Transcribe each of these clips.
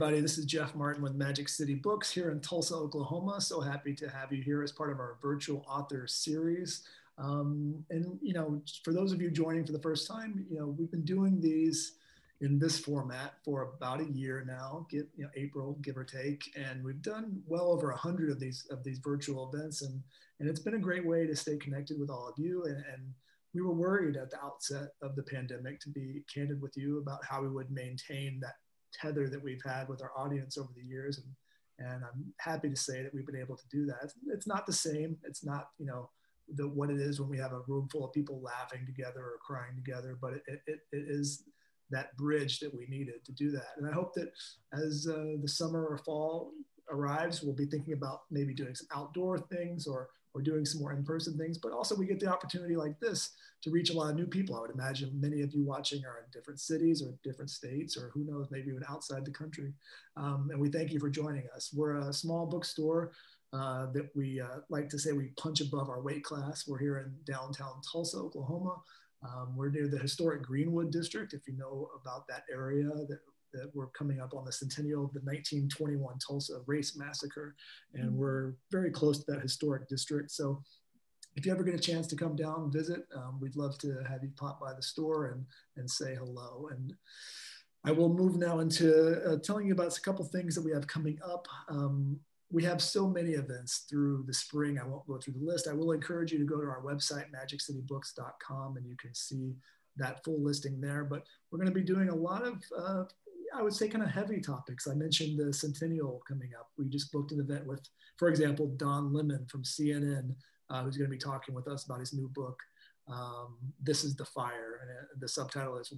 Everybody, this is Jeff Martin with Magic City Books here in Tulsa, Oklahoma. So happy to have you here as part of our virtual author series. For those of you joining for the first time, we've been doing these in this format for about a year now, April, give or take, and we've done well over 100 of these virtual events, and it's been a great way to stay connected with all of you. And we were worried at the outset of the pandemic, to be candid with you, about how we would maintain that tether that we've had with our audience over the years, and I'm happy to say that we've been able to do that. It's not the same. It's not what it is when we have a room full of people laughing together or crying together, but it is that bridge that we needed to do that. And I hope that as the summer or fall arrives, we'll be thinking about maybe doing some outdoor things or doing some more in-person things, but also we get the opportunity like this to reach a lot of new people. I would imagine many of you watching are in different cities or different states, or who knows, maybe even outside the country. And we thank you for joining us. We're a small bookstore that we like to say we punch above our weight class. We're here in downtown Tulsa, Oklahoma. We're near the historic Greenwood district, if you know about that area, that we're coming up on the centennial of the 1921 Tulsa race massacre. And we're very close to that historic district. So if you ever get a chance to come down and visit, we'd love to have you pop by the store and say hello. And I will move now into telling you about a couple things that we have coming up. We have so many events through the spring. I won't go through the list. I will encourage you to go to our website, magiccitybooks.com, and you can see that full listing there. But we're going to be doing a lot of, I would say, kind of heavy topics. I mentioned the centennial coming up. We just booked an event with, for example, Don Lemon from CNN, who's going to be talking with us about his new book, This is the Fire. And the subtitle is,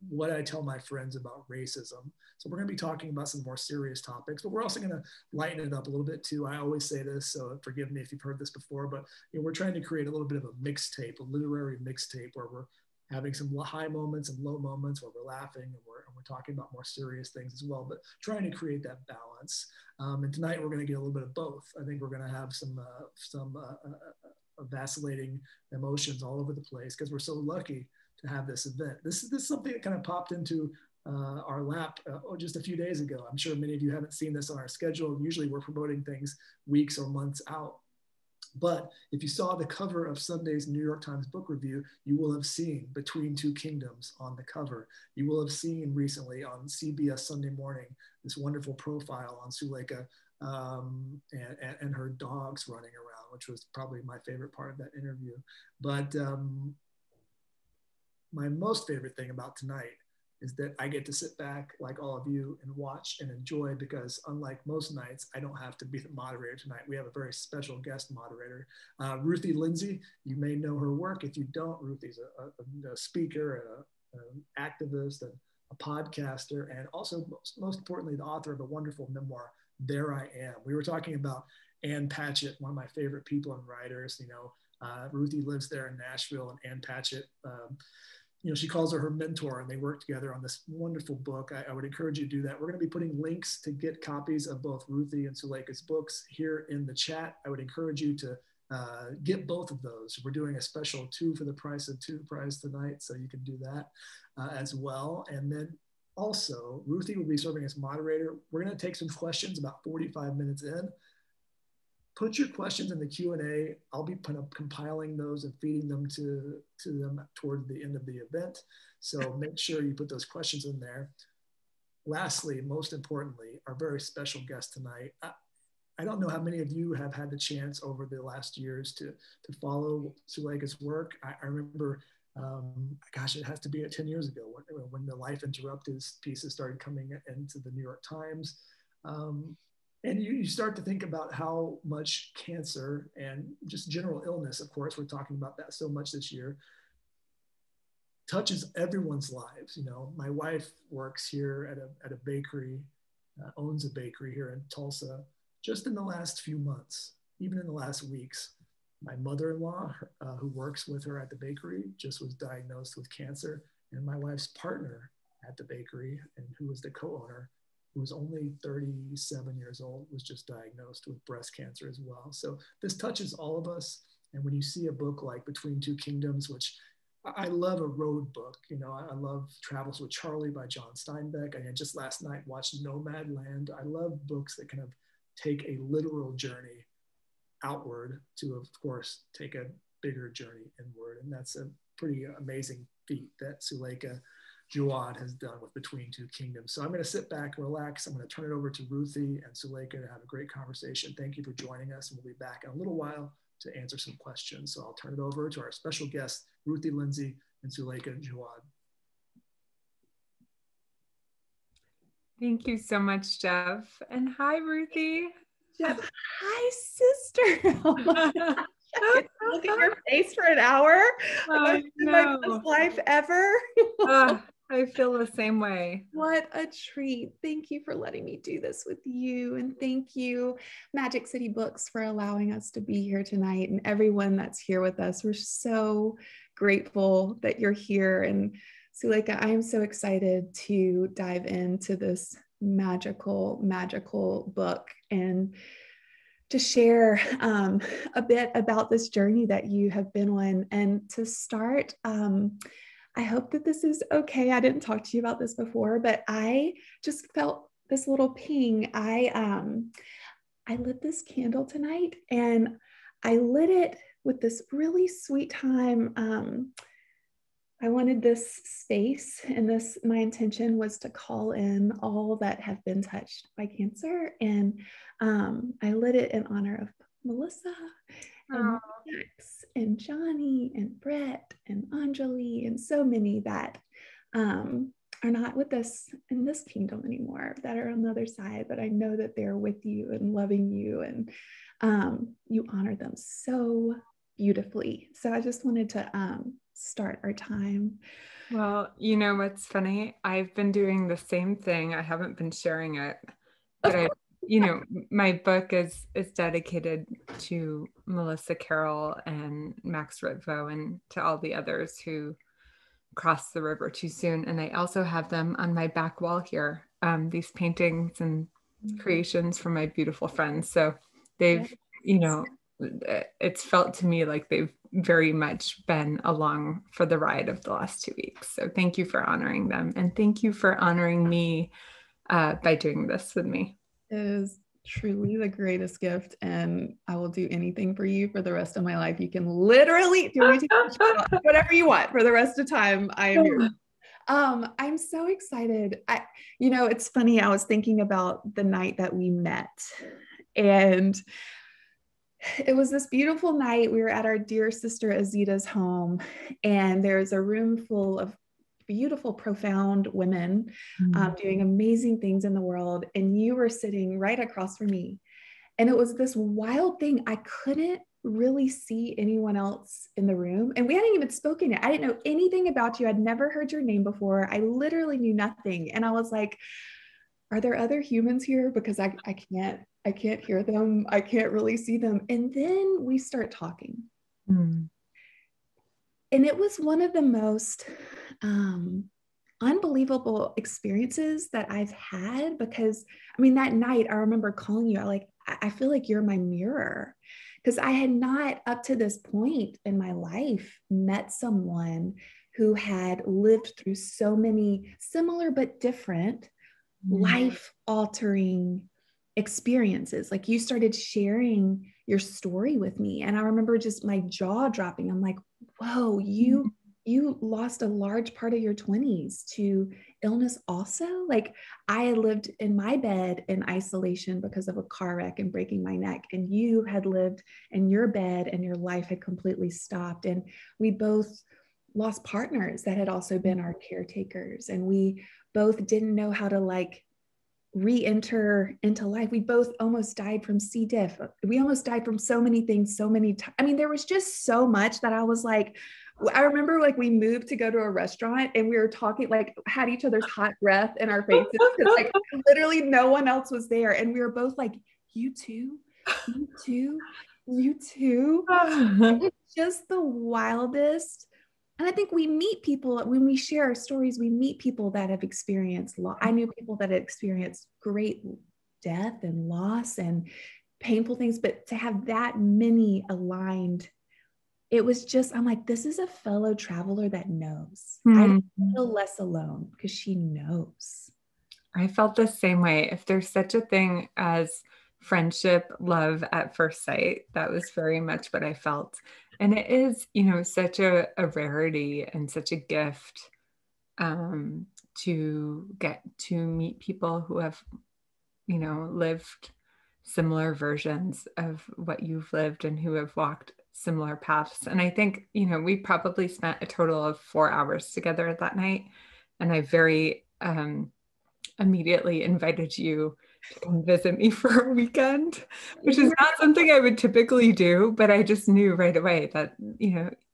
what I tell my friends about racism. So we're going to be talking about some more serious topics, but we're also going to lighten it up a little bit too. I always say this, so forgive me if you've heard this before, but we're trying to create a little bit of a mixtape, a literary mixtape, where we're having some high moments and low moments, where we're laughing and we're talking about more serious things as well, but trying to create that balance. And tonight we're going to get a little bit of both. I think we're going to have some vacillating emotions all over the place, because we're so lucky to have this event. This is something that kind of popped into our lap just a few days ago. I'm sure many of you haven't seen this on our schedule. Usually we're promoting things weeks or months out. But if you saw the cover of Sunday's New York Times book review, you will have seen Between Two Kingdoms on the cover. You will have seen recently on CBS Sunday Morning this wonderful profile on Suleika and her dogs running around, which was probably my favorite part of that interview. But my most favorite thing about tonight is that I get to sit back like all of you and watch and enjoy, because unlike most nights, I don't have to be the moderator tonight. We have a very special guest moderator, Ruthie Lindsey. You may know her work. If you don't, Ruthie's a speaker, an activist, and a podcaster, and also most importantly, the author of a wonderful memoir, There I Am. We were talking about Ann Patchett, one of my favorite people and writers. Ruthie lives there in Nashville, and Ann Patchett, she calls her mentor, and they work together on this wonderful book. I would encourage you to do that. We're going to be putting links to get copies of both Ruthie and Suleika's books here in the chat. I would encourage you to get both of those. We're doing a special 2 for the price of 2 prize tonight, so you can do that as well. And then also, Ruthie will be serving as moderator. We're going to take some questions about 45 minutes in. Put your questions in the Q&A. I'll be compiling those and feeding them to them toward the end of the event. So make sure you put those questions in there. Lastly, most importantly, our very special guest tonight. I don't know how many of you have had the chance over the last years to follow Suleika's work. I remember, gosh, it has to be 10 years ago when the Life Interrupted pieces started coming into the New York Times. And you start to think about how much cancer and just general illness, of course, we're talking about that so much this year, touches everyone's lives. My wife works here at a bakery, owns a bakery here in Tulsa. Just in the last few months, even in the last weeks, my mother-in-law, who works with her at the bakery, just was diagnosed with cancer. And my wife's partner at the bakery, and who was the co-owner, who was only 37 years old, was just diagnosed with breast cancer as well. So this touches all of us. And when you see a book like Between Two Kingdoms, which I love a road book. You know, I love Travels with Charlie by John Steinbeck. I just last night watched Nomadland. I love books that kind of take a literal journey outward to, of course, take a bigger journey inward. And that's a pretty amazing feat that Suleika Jaouad has done with Between Two Kingdoms. So I'm going to sit back, relax. I'm going to turn it over to Ruthie and Suleika to have a great conversation. Thank you for joining us. And we'll be back in a little while to answer some questions. So I'll turn it over to our special guests, Ruthie Lindsey and Suleika Jaouad. Thank you so much, Jeff. And hi, Ruthie. Jeff, hi, sister. Oh my gosh. I get to look at your face for an hour. My best life ever. I feel the same way. What a treat. Thank you for letting me do this with you. And thank you, Magic City Books, for allowing us to be here tonight, and everyone that's here with us. We're so grateful that you're here. And Suleika, I am so excited to dive into this magical book and to share a bit about this journey that you have been on. And to start, I hope that this is okay. I didn't talk to you about this before, but I just felt this little ping. I lit this candle tonight, and I lit it with this really sweet time. I wanted this space, and my intention was to call in all that have been touched by cancer. And I lit it in honor of Melissa and Max and Johnny and Brett and Anjali and so many that are not with us in this kingdom anymore, that are on the other side, but I know that they're with you and loving you, and you honor them so beautifully. So I just wanted to start our time. Well, you know what's funny? I've been doing the same thing. I haven't been sharing it, but my book is dedicated to Melissa Carroll and Max Ritvo, and to all the others who crossed the river too soon. And I also have them on my back wall here, these paintings and creations from my beautiful friends. So they've, it's felt to me like they've very much been along for the ride of the last 2 weeks. So thank you for honoring them. And thank you for honoring me by doing this with me. It is truly the greatest gift, and I will do anything for you for the rest of my life. You can literally do whatever you want for the rest of time. I am yours. I'm so excited. It's funny. I was thinking about the night that we met, and it was this beautiful night. We were at our dear sister Azita's home, and there's a room full of beautiful, profound women doing amazing things in the world. And you were sitting right across from me. And it was this wild thing. I couldn't really see anyone else in the room. And we hadn't even spoken yet. I didn't know anything about you. I'd never heard your name before. I literally knew nothing. And I was like, are there other humans here? Because I can't hear them. I can't really see them. And then we start talking. And it was one of the most unbelievable experiences that I've had, because that night I remember calling you. I feel like you're my mirror, because I had not up to this point in my life met someone who had lived through so many similar but different life-altering experiences. Like, you started sharing your story with me, and I remember just my jaw dropping. I'm like, whoa, you lost a large part of your 20s to illness also. Like, I had lived in my bed in isolation because of a car wreck and breaking my neck, and you had lived in your bed and your life had completely stopped. And we both lost partners that had also been our caretakers, and we both didn't know how to re-enter into life. We both almost died from C. diff. We almost died from so many things, so many times. There was just so much that I was like, I remember we moved to go to a restaurant, and we were talking, had each other's hot breath in our faces, because literally no one else was there. And we were both like, you too, you too, you too. It was just the wildest. And I think we meet people when we share our stories. We meet people that have experienced loss. I knew people that had experienced great death and loss and painful things, but to have that many aligned it was just, I'm like, this is a fellow traveler that knows. Mm-hmm. I feel less alone because she knows. I felt the same way. If there's such a thing as friendship, love at first sight, that was very much what I felt. And it is, such a rarity and such a gift to get to meet people who have, lived similar versions of what you've lived and who have walked similar paths. And I think, we probably spent a total of 4 hours together that night. And I very immediately invited you to come visit me for a weekend, which is not something I would typically do, but I just knew right away that,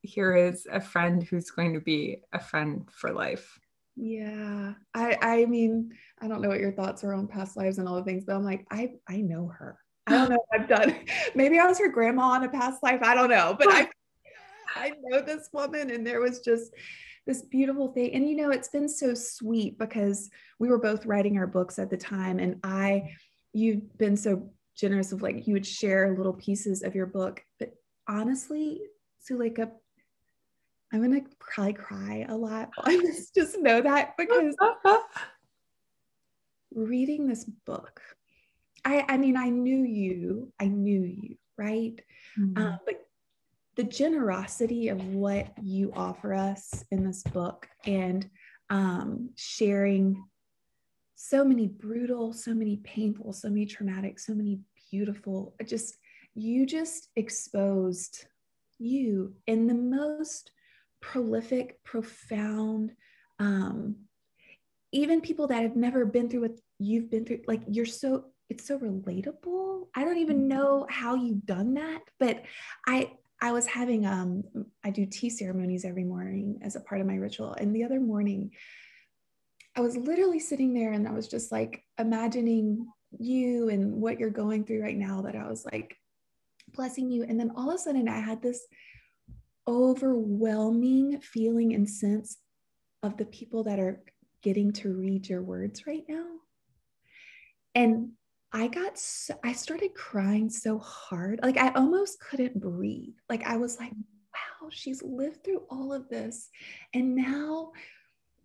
here is a friend who's going to be a friend for life. Yeah. I mean, I don't know what your thoughts are on past lives and all the things, but I'm like, I know her. I don't know what I've done. Maybe I was her grandma in a past life. I don't know, but I know this woman, and there was just this beautiful thing. And, it's been so sweet because we were both writing our books at the time. And you've been so generous of like, you would share little pieces of your book. But honestly, Suleika, I'm going to probably cry a lot on this. Just know that, because reading this book, I mean, I knew you, right? Mm-hmm. But the generosity of what you offer us in this book, and sharing so many brutal, so many painful, so many traumatic, so many beautiful, you just exposed you in the most prolific, profound, even people that have never been through what you've been through, like it's so relatable. I don't even know how you've done that, but I was having, I do tea ceremonies every morning as a part of my ritual. And the other morning, I was literally sitting there and I was just like imagining you and what you're going through right now, that I was like blessing you. And then all of a sudden I had this overwhelming feeling and sense of the people that are getting to read your words right now. And I started crying so hard. Like I almost couldn't breathe. Like I was like, wow, she's lived through all of this. And now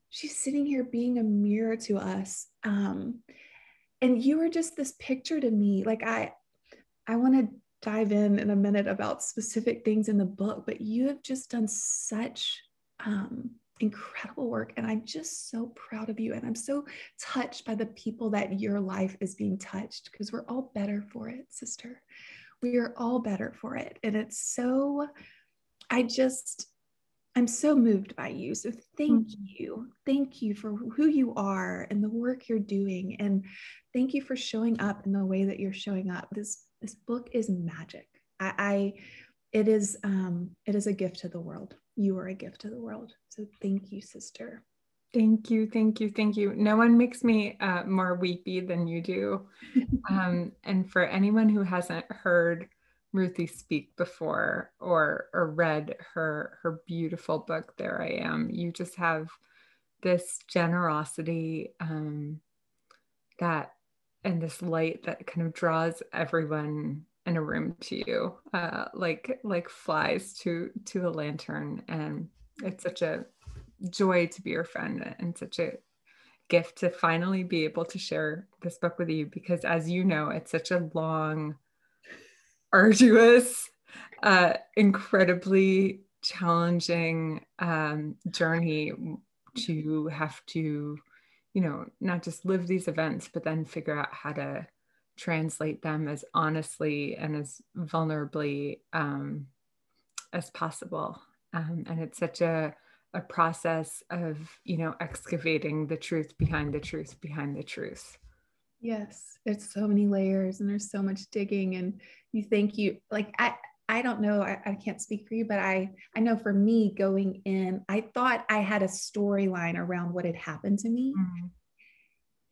she's sitting here being a mirror to us. And you were just this picture to me. Like I want to dive in a minute about specific things in the book, but you have just done such incredible work. And I'm just so proud of you. And I'm so touched by the people that your life is being touched, because we're all better for it, sister. We are all better for it. And it's so, I'm so moved by you. So thank you. Thank you for who you are and the work you're doing. And thank you for showing up in the way that you're showing up. This book is magic. It is a gift to the world. You are a gift to the world. So thank you, sister. Thank you. Thank you. Thank you. No one makes me more weepy than you do. And for anyone who hasn't heard Ruthie speak before or read her beautiful book, There I Am, you just have this generosity that, and this light that kind of draws everyone in a room to you, like flies to a lantern. And it's such a joy to be your friend, and such a gift to finally be able to share this book with you, because as you know, it's such a long, arduous, incredibly challenging journey to have to, not just live these events, but then figure out how to translate them as honestly and as vulnerably as possible. And it's such a process of, excavating the truth behind the truth behind the truth. Yes, there's so many layers and there's so much digging. And thank you. Like, I don't know, I can't speak for you, but I know for me going in, I thought I had a storyline around what had happened to me. Mm-hmm.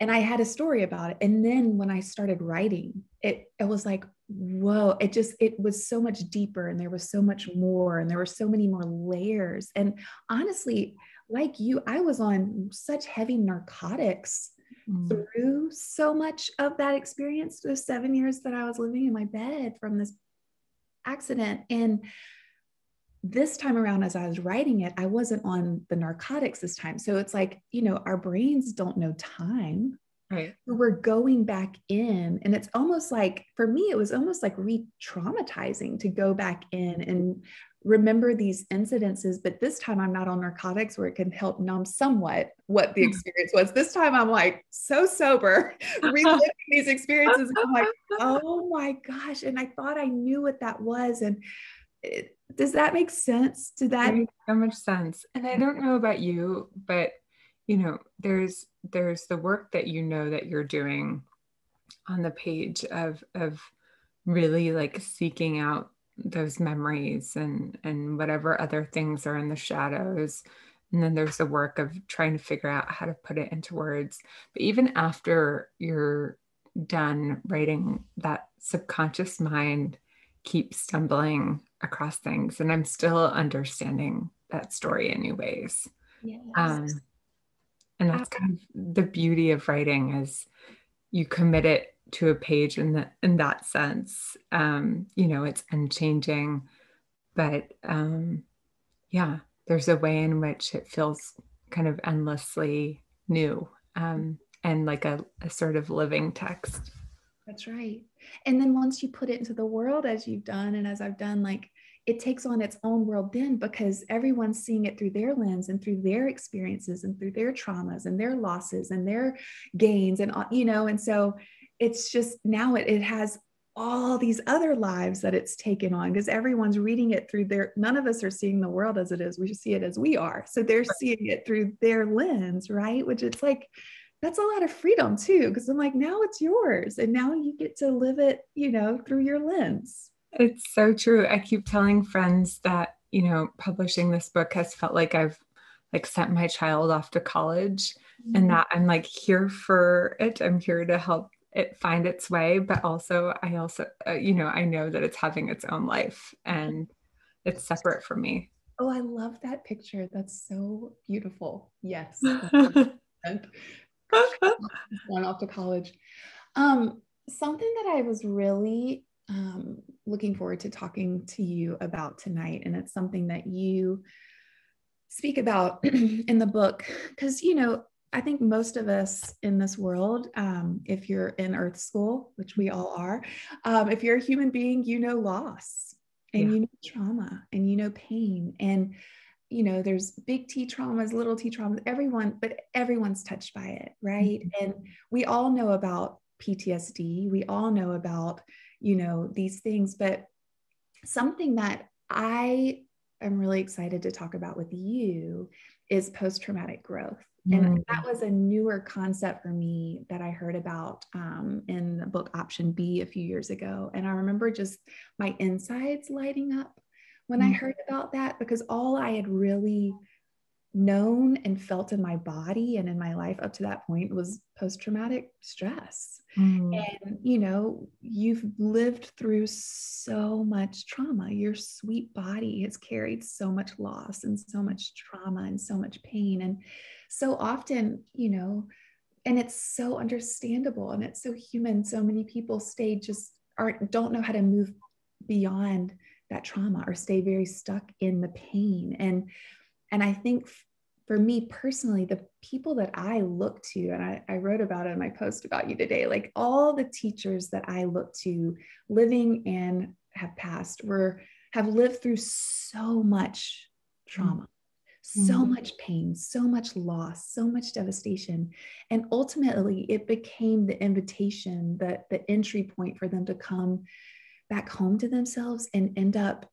And I had a story about it. And then when I started writing, it was like, whoa, it was so much deeper, and there was so much more, and there were so many more layers. And honestly, like you, I was on such heavy narcotics through so much of that experience, those 7 years that I was living in my bed from this accident. And this time around, as I was writing it, I wasn't on the narcotics this time. So it's like, our brains don't know time. Right. We're going back in, and it's almost like, for me, it was almost like re-traumatizing to go back in and remember these incidences. But this time I'm not on narcotics where it can help numb somewhat what the experience was. This time I'm like so sober, reliving these experiences. And I'm like, oh my gosh. And I thought I knew what that was. And does that make sense? Did that make so much sense? And I don't know about you, but there's the work that that you're doing on the page of really like seeking out those memories and whatever other things are in the shadows. And then there's the work of trying to figure out how to put it into words. But even after you're done writing, that subconscious mind keeps stumbling across things. And I'm still understanding that story in new ways. Yes. And that's kind of the beauty of writing, is you commit it to a page in that sense. It's unchanging, but there's a way in which it feels kind of endlessly new, and like a sort of living text. That's right. And then once you put it into the world, as you've done, and as I've done, like, it takes on its own world then, because everyone's seeing it through their lens and through their experiences and through their traumas and their losses and their gains. And, and so it's just, now it has all these other lives that it's taken on, because everyone's reading it through none of us are seeing the world as it is. We see it as we are. So they're seeing it through their lens, right? Which it's like, that's a lot of freedom too, because I'm like, now it's yours. And now you get to live it, through your lens. It's so true. I keep telling friends that, publishing this book has felt like I've like sent my child off to college, and that I'm like here for it. I'm here to help it find its way. But also, I know that it's having its own life and it's separate from me. Oh, I love that picture. That's so beautiful. Yes. Going off to college. Something that I was really looking forward to talking to you about tonight, and it's something that you speak about in the book, because I think most of us in this world, if you're in Earth School, which we all are, if you're a human being, loss, and trauma, and pain, and there's big T traumas, little T traumas, but everyone's touched by it, right? Mm-hmm. And we all know about PTSD. We all know about, these things, but something that I am really excited to talk about with you is post-traumatic growth. Mm-hmm. And that was a newer concept for me that I heard about in the book Option B a few years ago. And I remember just my insides lighting up when I heard about that, because all I had really known and felt in my body and in my life up to that point was post-traumatic stress. And, you've lived through so much trauma. Your sweet body has carried so much loss and so much trauma and so much pain. And so often, and it's so understandable and it's so human. So many people don't know how to move beyond that trauma or stay very stuck in the pain. And I think for me personally, the people that I look to, and I wrote about it in my post about you today, like all the teachers that I look to living and have passed have lived through so much trauma, so much pain, so much loss, so much devastation. And ultimately it became the invitation, the entry point for them to come back home to themselves and end up,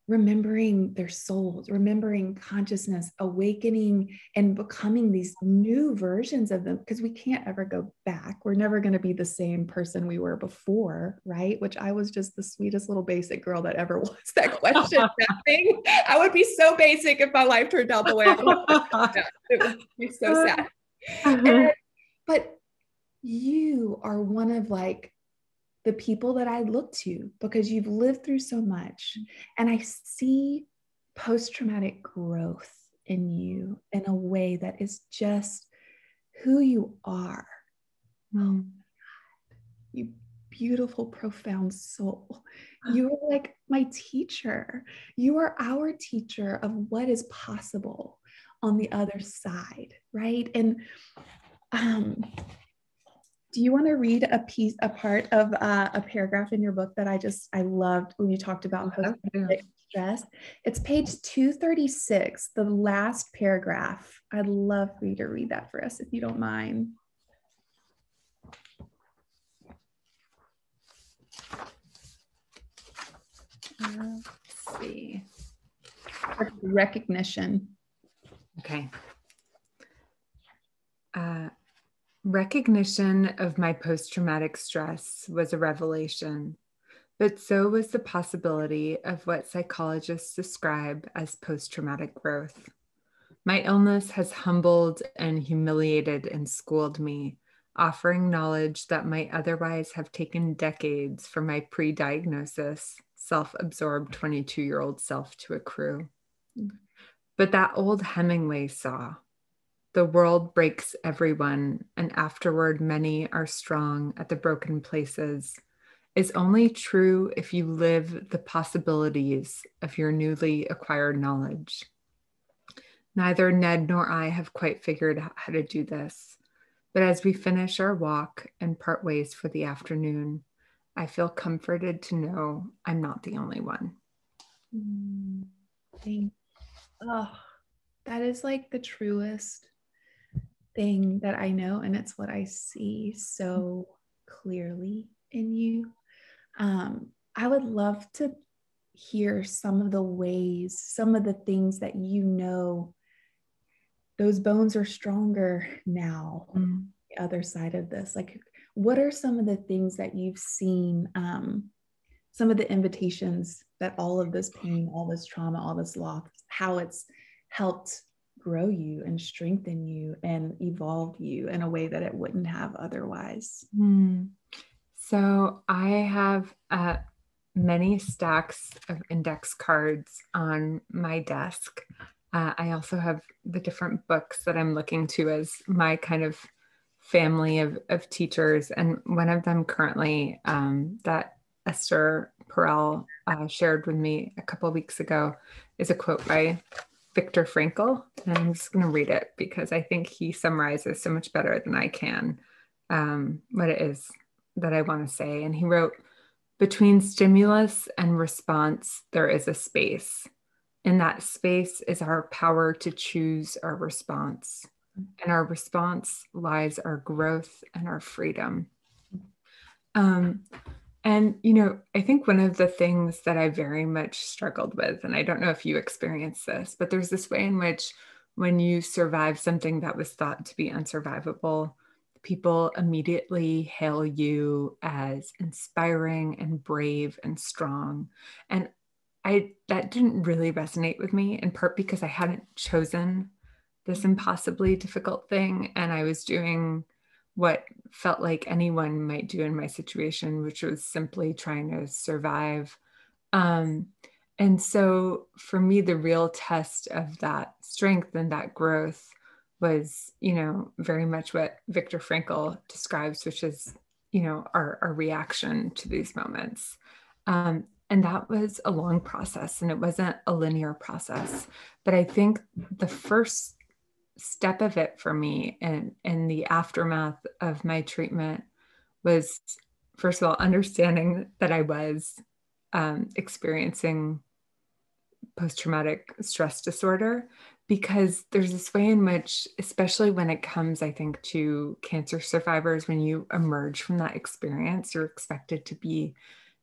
remembering their souls, remembering consciousness, awakening and becoming these new versions of them, because we can't ever go back. We're never going to be the same person we were before, right? Which I was just the sweetest little basic girl that ever was. That question, that thing. I would be so basic if my life turned out the way I wanted. It would be so sad. But you are one of the people that I look to, because you've lived through so much. And I see post-traumatic growth in you in a way that is just who you are. Oh my God. beautiful, profound soul. You are like my teacher. You are our teacher of what is possible on the other side, right? And do you want to read a part of a paragraph in your book that I loved when you talked about post-traumatic stress? It's page 236, the last paragraph. I'd love for you to read that for us if you don't mind. Let's see. Recognition. Okay. Recognition of my post-traumatic stress was a revelation, but so was the possibility of what psychologists describe as post-traumatic growth. My illness has humbled and humiliated and schooled me, offering knowledge that might otherwise have taken decades for my pre-diagnosis, self-absorbed 22-year-old self to accrue. But that old Hemingway saw, the world breaks everyone, and afterward many are strong at the broken places, is only true if you live the possibilities of your newly acquired knowledge. Neither Ned nor I have quite figured out how to do this, but as we finish our walk and part ways for the afternoon, I feel comforted to know I'm not the only one. Oh, that is like the truest thing that I know, and it's what I see so clearly in you. I would love to hear some of the ways, some of the things that you know, those bones are stronger now. The other side of this, like, what are some of the things that you've seen, some of the invitations that all of this pain, all this trauma, all this loss, how it's helped grow you and strengthen you and evolve you in a way that it wouldn't have otherwise? So I have many stacks of index cards on my desk. I also have the different books that I'm looking to as my kind of family of teachers. And one of them currently that Esther Perel shared with me a couple of weeks ago is a quote by Viktor Frankl, and I'm just going to read it because I think he summarizes so much better than I can what it is that I want to say. And he wrote, "Between stimulus and response, there is a space. In that space is our power to choose our response. And our response lies our growth and our freedom." And, you know, I think one of the things that I very much struggled with, and I don't know if you experience this, but there's this way in which when you survive something that was thought to be unsurvivable, people immediately hail you as inspiring and brave and strong. And that didn't really resonate with me, in part because I hadn't chosen this impossibly difficult thing. And I was doing what felt like anyone might do in my situation, which was simply trying to survive. And so for me, the real test of that strength and that growth was, you know, very much what Viktor Frankl describes, which is, you know, our reaction to these moments. And that was a long process, and it wasn't a linear process. But I think the first step of it for me in the aftermath of my treatment was, first of all, understanding that I was experiencing post-traumatic stress disorder, because there's this way in which, especially when it comes, I think, to cancer survivors, when you emerge from that experience, you're expected to be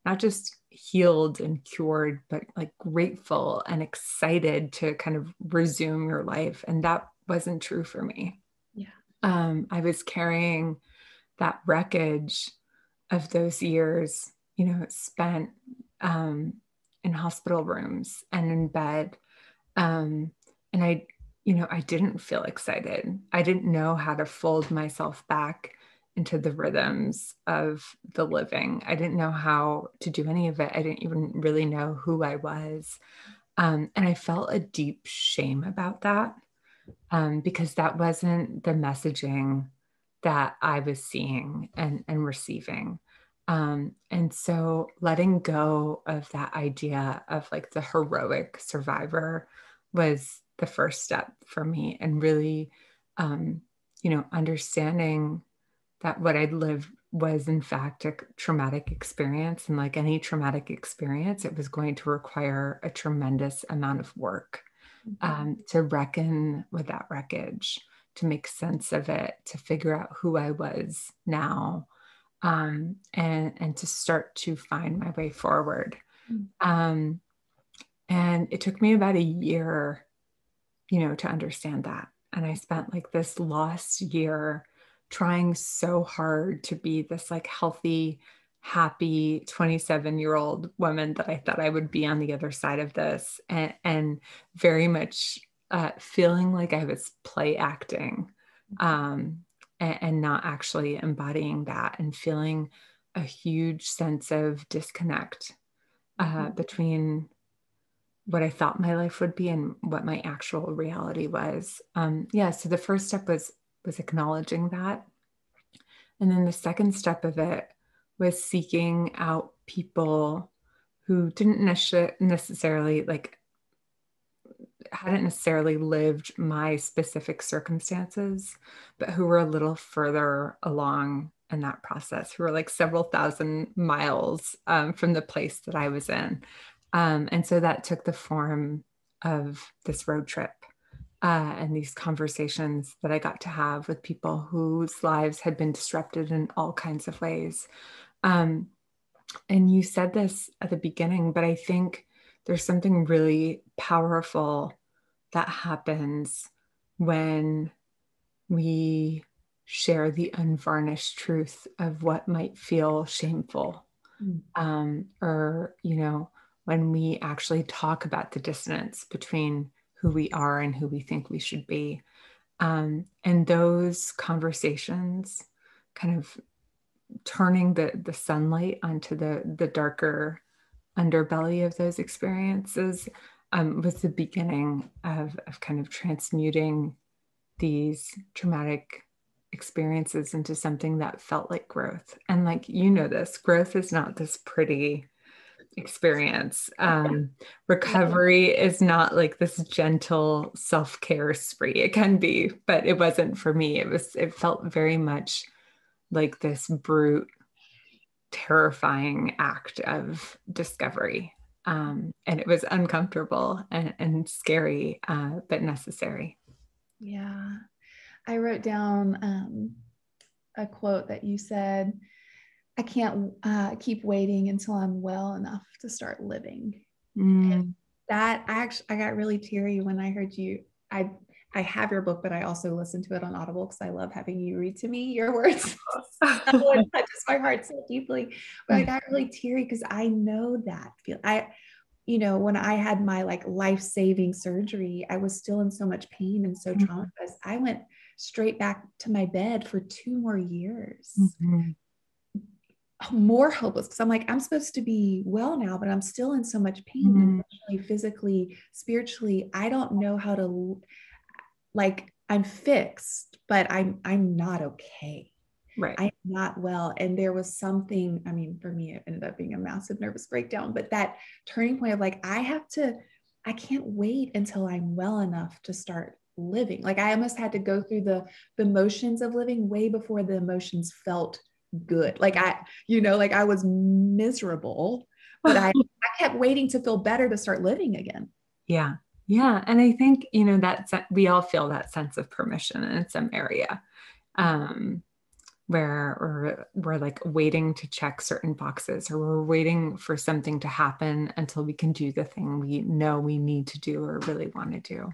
not just healed and cured, but like grateful and excited to kind of resume your life. And that wasn't true for me. Yeah. I was carrying that wreckage of those years, you know, spent in hospital rooms and in bed. And I didn't feel excited. I didn't know how to fold myself back into the rhythms of the living. I didn't know how to do any of it. I didn't even really know who I was. And I felt a deep shame about that, because that wasn't the messaging that I was seeing and receiving. And so letting go of that idea of like the heroic survivor was the first step for me, and really, understanding that what I'd lived was in fact a traumatic experience. And like any traumatic experience, it was going to require a tremendous amount of work to reckon with that wreckage, to make sense of it, to figure out who I was now, and to start to find my way forward. And it took me about a year, to understand that. And I spent like this lost year trying so hard to be this like healthy, happy 27-year-old woman that I thought I would be on the other side of this, and very much feeling like I was play acting, and not actually embodying that, and feeling a huge sense of disconnect between what I thought my life would be and what my actual reality was. So the first step was acknowledging that. And then the second step of it was seeking out people who didn't necessarily hadn't necessarily lived my specific circumstances, but who were a little further along in that process, who were like several thousand miles from the place that I was in. And so that took the form of this road trip and these conversations that I got to have with people whose lives had been disrupted in all kinds of ways. And you said this at the beginning, but I think there's something really powerful that happens when we share the unvarnished truth of what might feel shameful, or, when we actually talk about the dissonance between who we are and who we think we should be. And those conversations kind of turning the sunlight onto the darker underbelly of those experiences was the beginning of kind of transmuting these traumatic experiences into something that felt like growth. And like, this growth is not this pretty experience. Recovery is not like this gentle self-care spree. It can be, but it wasn't for me. It felt very much like this brute, terrifying act of discovery. And it was uncomfortable and scary, but necessary. Yeah. I wrote down a quote that you said, I can't keep waiting until I'm well enough to start living. And that I got really teary when I heard you. I have your book, but I also listen to it on Audible because I love having you read to me your words. It touches my heart so deeply. But I got really teary because I know that feel. When I had my like life-saving surgery, I was still in so much pain and so traumatized. I went straight back to my bed for 2 more years. More hopeless, because I'm like, I'm supposed to be well now, but I'm still in so much pain, emotionally, physically, spiritually. I don't know how to, like, I'm fixed, but I'm not okay. Right. I'm not well. And there was something, for me, it ended up being a massive nervous breakdown, but that turning point of like, I can't wait until I'm well enough to start living. Like I almost had to go through the motions of living way before the emotions felt good. Like I was miserable, but I kept waiting to feel better to start living again. Yeah. Yeah. And I think, that we all feel that sense of permission in some area, where we're like waiting to check certain boxes, or we're waiting for something to happen until we can do the thing we know we need to do or really want to do.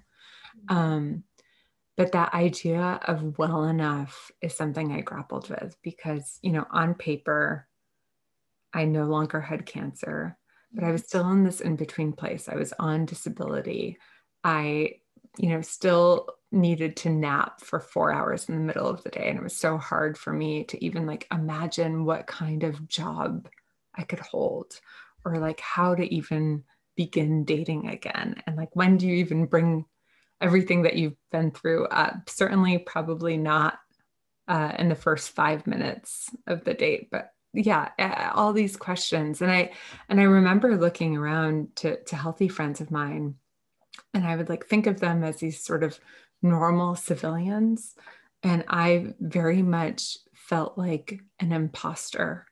But that idea of well enough is something I grappled with because, on paper, I no longer had cancer, but I was still in this in-between place. I was on disability. I, still needed to nap for 4 hours in the middle of the day. And it was so hard for me to even like imagine what kind of job I could hold, or like how to even begin dating again. And like, when do you even bring everything that you've been through up? Certainly probably not in the first 5 minutes of the date, but all these questions. And I remember looking around to healthy friends of mine, and I would like think of them as these sort of normal civilians. And I very much felt like an imposter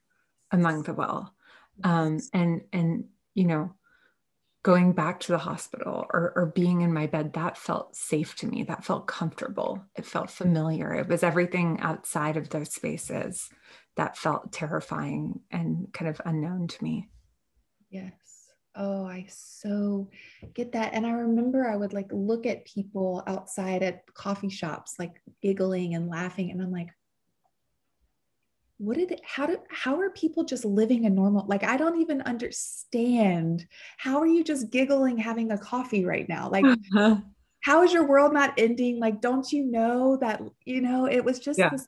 among the well. And, you know, going back to the hospital or being in my bed, that felt safe to me. That felt comfortable. It felt familiar. It was everything outside of those spaces that felt terrifying and kind of unknown to me. Yes. Oh, I so get that. And I remember I would like look at people outside at coffee shops, like giggling and laughing. And I'm like, how are people just living a normal, like, I don't even understand. How are you just giggling, having a coffee right now? Like, how is your world not ending? Like, don't you know that, it was just this,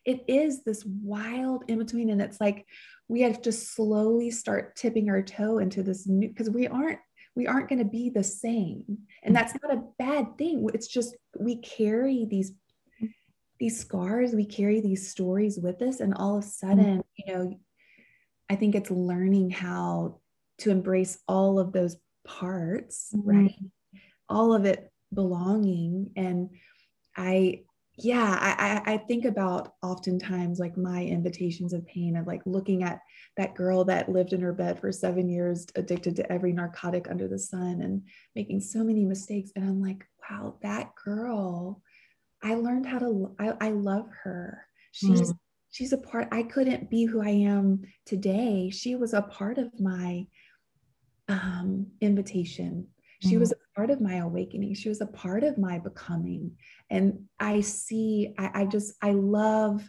it is this wild in between. And it's like, we have to slowly start tipping our toe into this new, because we aren't going to be the same. And that's not a bad thing. It's just, we carry these scars, we carry these stories with us. And all of a sudden, I think it's learning how to embrace all of those parts, right? All of it belonging. And I think about oftentimes like my invitations of pain of like looking at that girl that lived in her bed for 7 years, addicted to every narcotic under the sun and making so many mistakes. And I'm like, wow, that girl, I learned how to, I love her. She's a part, I couldn't be who I am today. She was a part of my invitation. She was a part of my awakening. She was a part of my becoming. And I love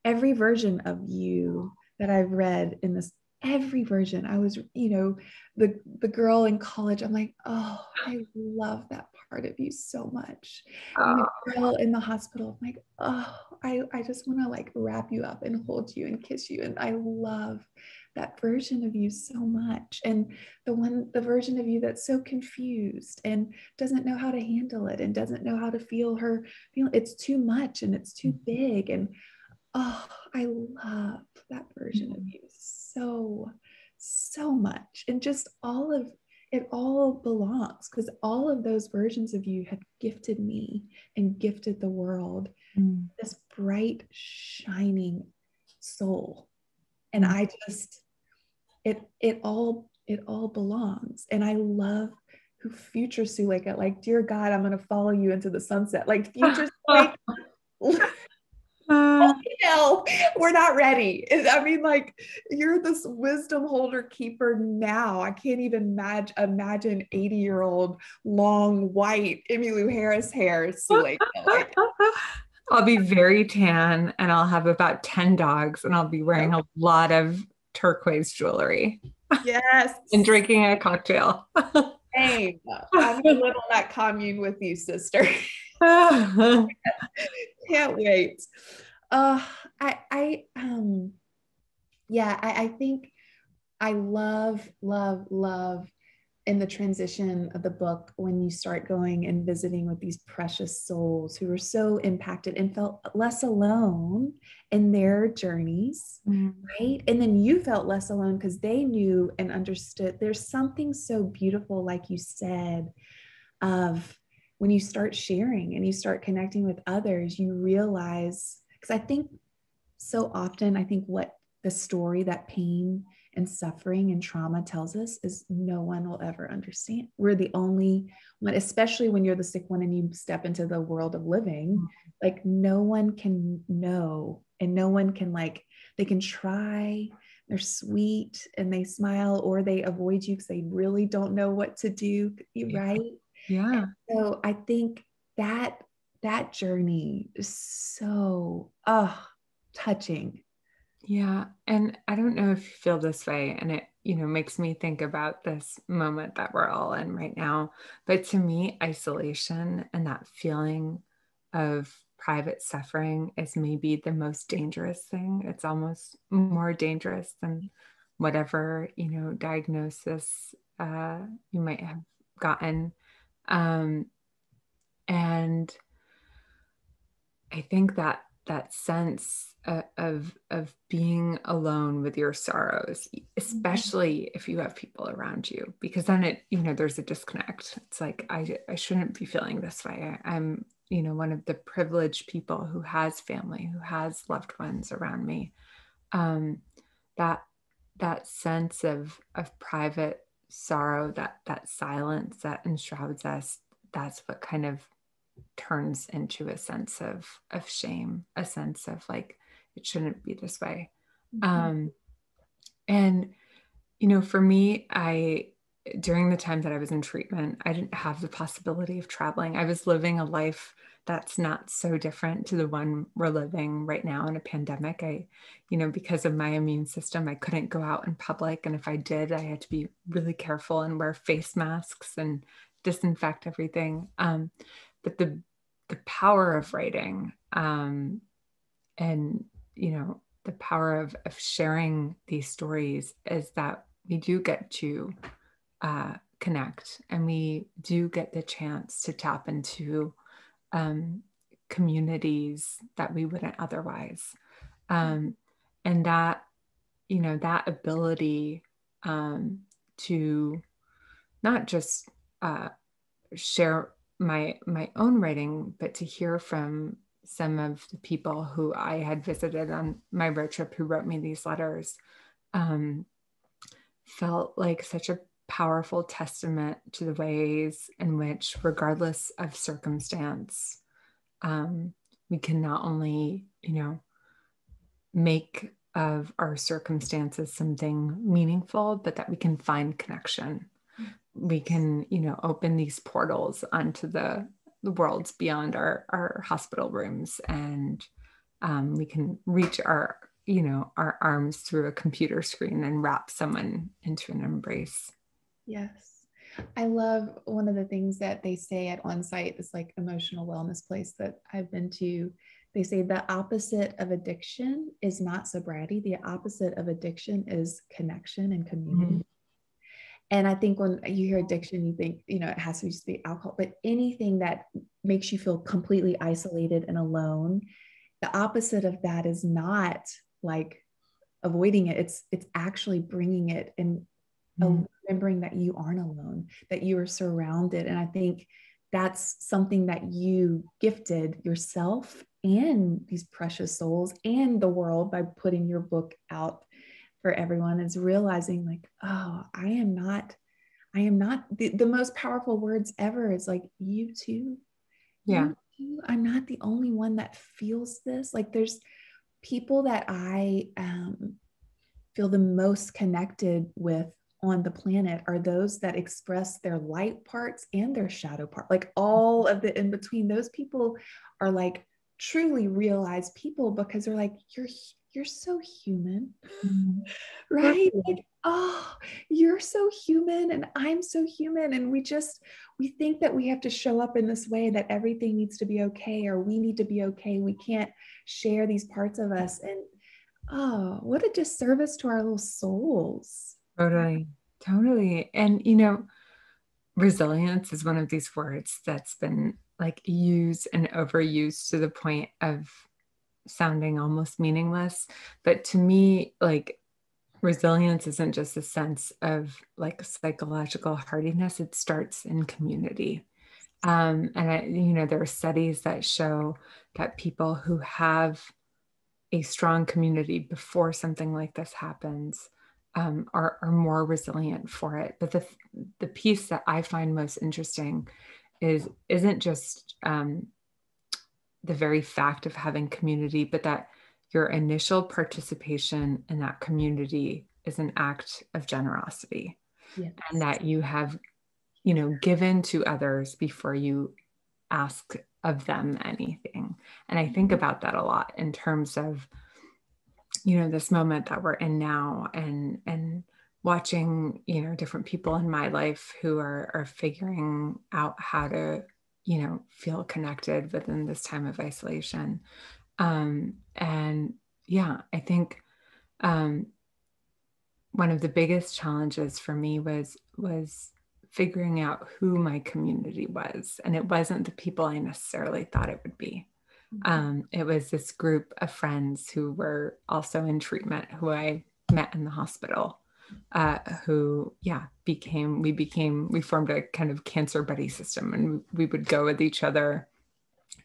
every version of you that I've read in this, every version. I was, the girl in college, I'm like, oh, I love that part of you so much. And the girl in the hospital, I'm like, oh, I just want to like wrap you up and hold you and kiss you. And I love that version of you so much. And the version of you that's so confused and doesn't know how to handle it and doesn't know how to feel it's too much and it's too big. And oh, I love that version of you so, so much. And just all of it all belongs, because all of those versions of you have gifted me and gifted the world this bright, shining soul. And I just, it all belongs. And I love who future Suleika, like, dear God, I'm going to follow you into the sunset. Like future Suleika, no, we're not ready. I mean, like, you're this wisdom holder keeper now. I can't even imagine 80-year-old long white Emmylou Harris hair Suleika. Like, I'll be very tan and I'll have about 10 dogs and I'll be wearing a lot of turquoise jewelry. Yes. And drinking a cocktail. Hey, I'm gonna live on that commune with you, sister. Can't wait. I think I love in the transition of the book when you start going and visiting with these precious souls who were so impacted and felt less alone in their journeys, right? And then you felt less alone because they knew and understood. There's something so beautiful, like you said, of when you start sharing and you start connecting with others, you realize, because I think so often, what the story that pain and suffering and trauma tells us is no one will ever understand. We're the only one, especially when you're the sick one and you step into the world of living, like no one can know, and no one can, like, they can try, they're sweet and they smile, or they avoid you because they really don't know what to do, right? Yeah. And so I think that journey is so touching. Yeah. And I don't know if you feel this way, and it, makes me think about this moment that we're all in right now. But to me, isolation and that feeling of private suffering is maybe the most dangerous thing. It's almost more dangerous than whatever, diagnosis you might have gotten. And I think that that sense of being alone with your sorrows, especially if you have people around you, because then it, there's a disconnect. It's like, I shouldn't be feeling this way. I'm, one of the privileged people who has family, who has loved ones around me. That sense of private sorrow, that silence that enshrouds us, that's what kind of turns into a sense of shame, a sense of like, it shouldn't be this way. And, for me, during the time that I was in treatment, I didn't have the possibility of traveling. I was living a life that's not so different to the one we're living right now in a pandemic. Because of my immune system, I couldn't go out in public. And if I did, I had to be really careful and wear face masks and disinfect everything. But the power of writing, and, the power of sharing these stories is that we do get to connect, and we do get the chance to tap into communities that we wouldn't otherwise. And that, that ability to not just share my own writing, but to hear from some of the people who I had visited on my road trip who wrote me these letters, felt like such a powerful testament to the ways in which, regardless of circumstance, we can not only, make of our circumstances something meaningful, but that we can find connection. We can, open these portals onto the worlds beyond our hospital rooms, and we can reach our arms through a computer screen and wrap someone into an embrace. Yes. I love one of the things that they say at On-Site, this like emotional wellness place that I've been to. They say the opposite of addiction is not sobriety. The opposite of addiction is connection and community. Mm-hmm. And I think when you hear addiction, you think, it has to just be alcohol, but anything that makes you feel completely isolated and alone, the opposite of that is not like avoiding it. It's actually bringing it and remembering that you aren't alone, that you are surrounded. And I think that's something that you gifted yourself and these precious souls and the world by putting your book out for everyone, is realizing like, oh, I am not the most powerful words ever. It's like, you too. Yeah. You too. I'm not the only one that feels this. Like, there's people that I feel the most connected with on the planet are those that express their light parts and their shadow part, like all of the in between. Those people are like truly realized people, because they're like, you're so human, right? Like, oh, you're so human and I'm so human. And we think that we have to show up in this way, that everything needs to be okay, or we need to be okay. We can't share these parts of us. And oh, what a disservice to our little souls. Totally. And, resilience is one of these words that's been like used and overused to the point of sounding almost meaningless. But to me, like, resilience isn't just a sense of like psychological hardiness. It starts in community. And there are studies that show that people who have a strong community before something like this happens are more resilient for it. But the piece that I find most interesting isn't just the very fact of having community, but that your initial participation in that community is an act of generosity. Yes. And that you have, given to others before you ask of them anything. And I think about that a lot in terms of, this moment that we're in now, and watching, different people in my life who are figuring out how to, feel connected within this time of isolation. And yeah, I think one of the biggest challenges for me was figuring out who my community was. And it wasn't the people I necessarily thought it would be. It was this group of friends who were also in treatment, who I met in the hospital, who, we formed a kind of cancer buddy system, and we would go with each other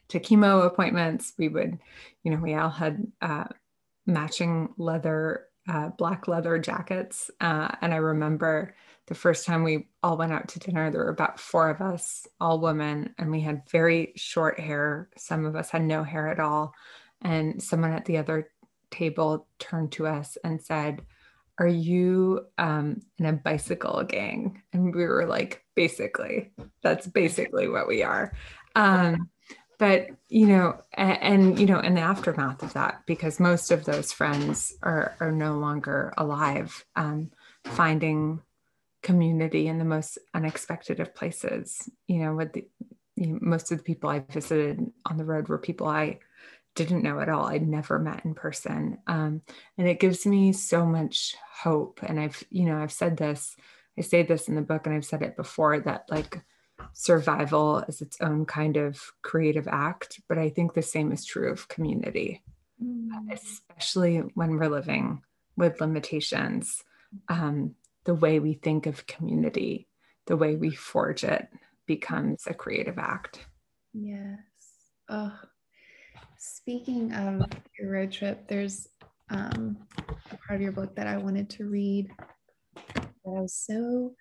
to chemo appointments. We would, we all had matching black leather jackets. And I remember the first time we all went out to dinner, there were about 4 of us, all women, and we had very short hair. Some of us had no hair at all. And someone at the other table turned to us and said, "Are you in a bicycle gang?" And we were like, basically, that's basically what we are. But, in the aftermath of that, because most of those friends are no longer alive, finding community in the most unexpected of places, most of the people I visited on the road were people I didn't know at all. I'd never met in person. And it gives me so much hope. And I've said this, I say this in the book, and I've said it before, that like survival is its own kind of creative act. But I think the same is true of community, especially when we're living with limitations. The way we think of community, the way we forge it, becomes a creative act. Yes. Oh, speaking of your road trip, there's a part of your book that I wanted to read that I was so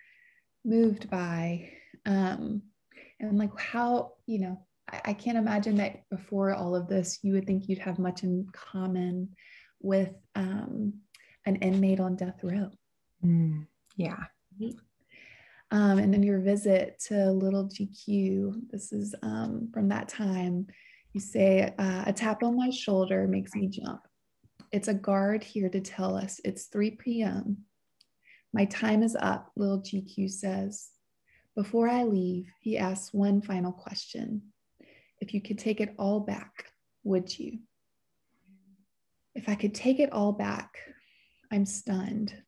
moved by. And like how, I can't imagine that before all of this, you would think you'd have much in common with an inmate on death row. Yeah. And then your visit to Little GQ, this is from that time, you say, "A tap on my shoulder makes me jump. It's a guard here to tell us it's 3 p.m. My time is up," Little GQ says. Before I leave, he asks one final question. "If you could take it all back, would you?" If I could take it all back, I'm stunned.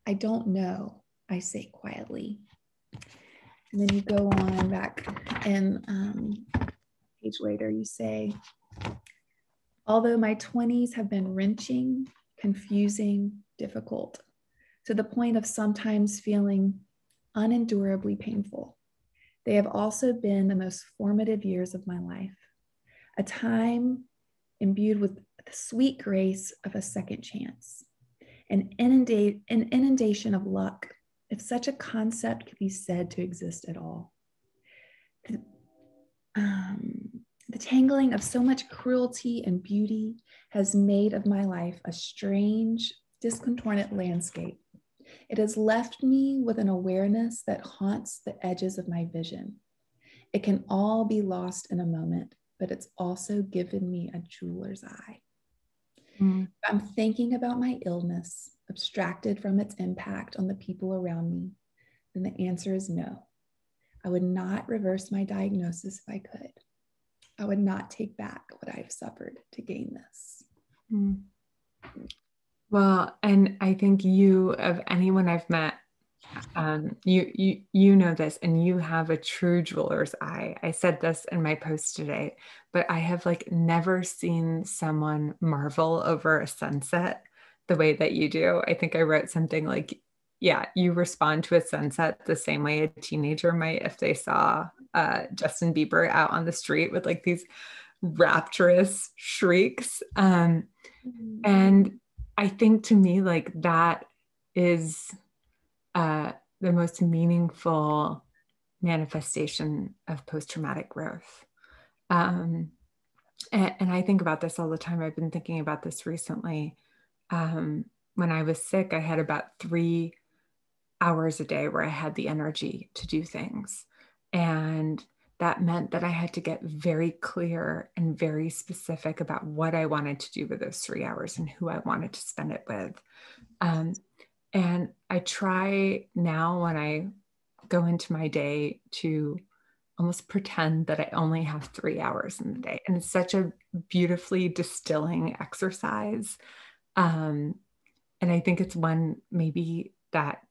I don't know, I say quietly. And then you go on back, and a page later you say, "Although my 20s have been wrenching, confusing, difficult, to the point of sometimes feeling unendurably painful, they have also been the most formative years of my life, a time imbued with the sweet grace of a second chance, an inundation of luck, if such a concept could be said to exist at all. The tangling of so much cruelty and beauty has made of my life a strange, discontorted landscape. It has left me with an awareness that haunts the edges of my vision. It can all be lost in a moment, but it's also given me a jeweler's eye. If I'm thinking about my illness, abstracted from its impact on the people around me, then the answer is no. I would not reverse my diagnosis if I could. I would not take back what I've suffered to gain this." Well, and I think you, of anyone I've met, you know this, and you have a true jeweler's eye. I said this in my post today, but I have like never seen someone marvel over a sunset the way that you do. I think I wrote something like, yeah, you respond to a sunset the same way a teenager might if they saw Justin Bieber out on the street with like these rapturous shrieks. And I think to me, like that is the most meaningful manifestation of post-traumatic growth. And I think about this all the time. I've been thinking about this recently. When I was sick, I had about 3 hours a day where I had the energy to do things. And that meant that I had to get very clear and very specific about what I wanted to do with those 3 hours and who I wanted to spend it with. And I try now when I go into my day to almost pretend that I only have 3 hours in the day. And it's such a beautifully distilling exercise. And I think it's one maybe that,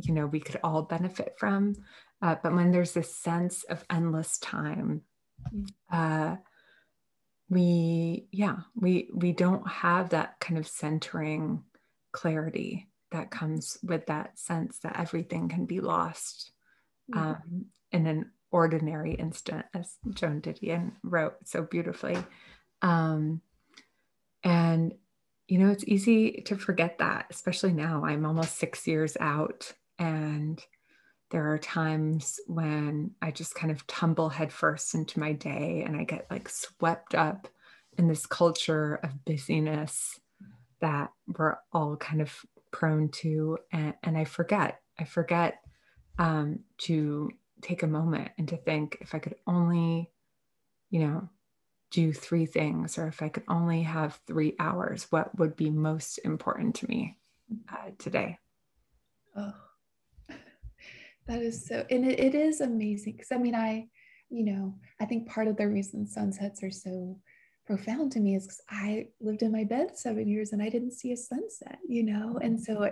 we could all benefit from. But when there's this sense of endless time, we don't have that kind of centering clarity that comes with that sense that everything can be lost in an ordinary instant, as Joan Didion wrote so beautifully. And, you know, it's easy to forget that, especially now. I'm almost 6 years out, and there are times when I just kind of tumble headfirst into my day, and I get like swept up in this culture of busyness that we're all kind of prone to. And I forget to take a moment and to think, if I could only, you know, do 3 things, or if I could only have 3 hours, what would be most important to me today? Oh, that is so, and it is amazing. Because I mean, I think part of the reason sunsets are so profound to me is because I lived in my bed 7 years and I didn't see a sunset, you know? And so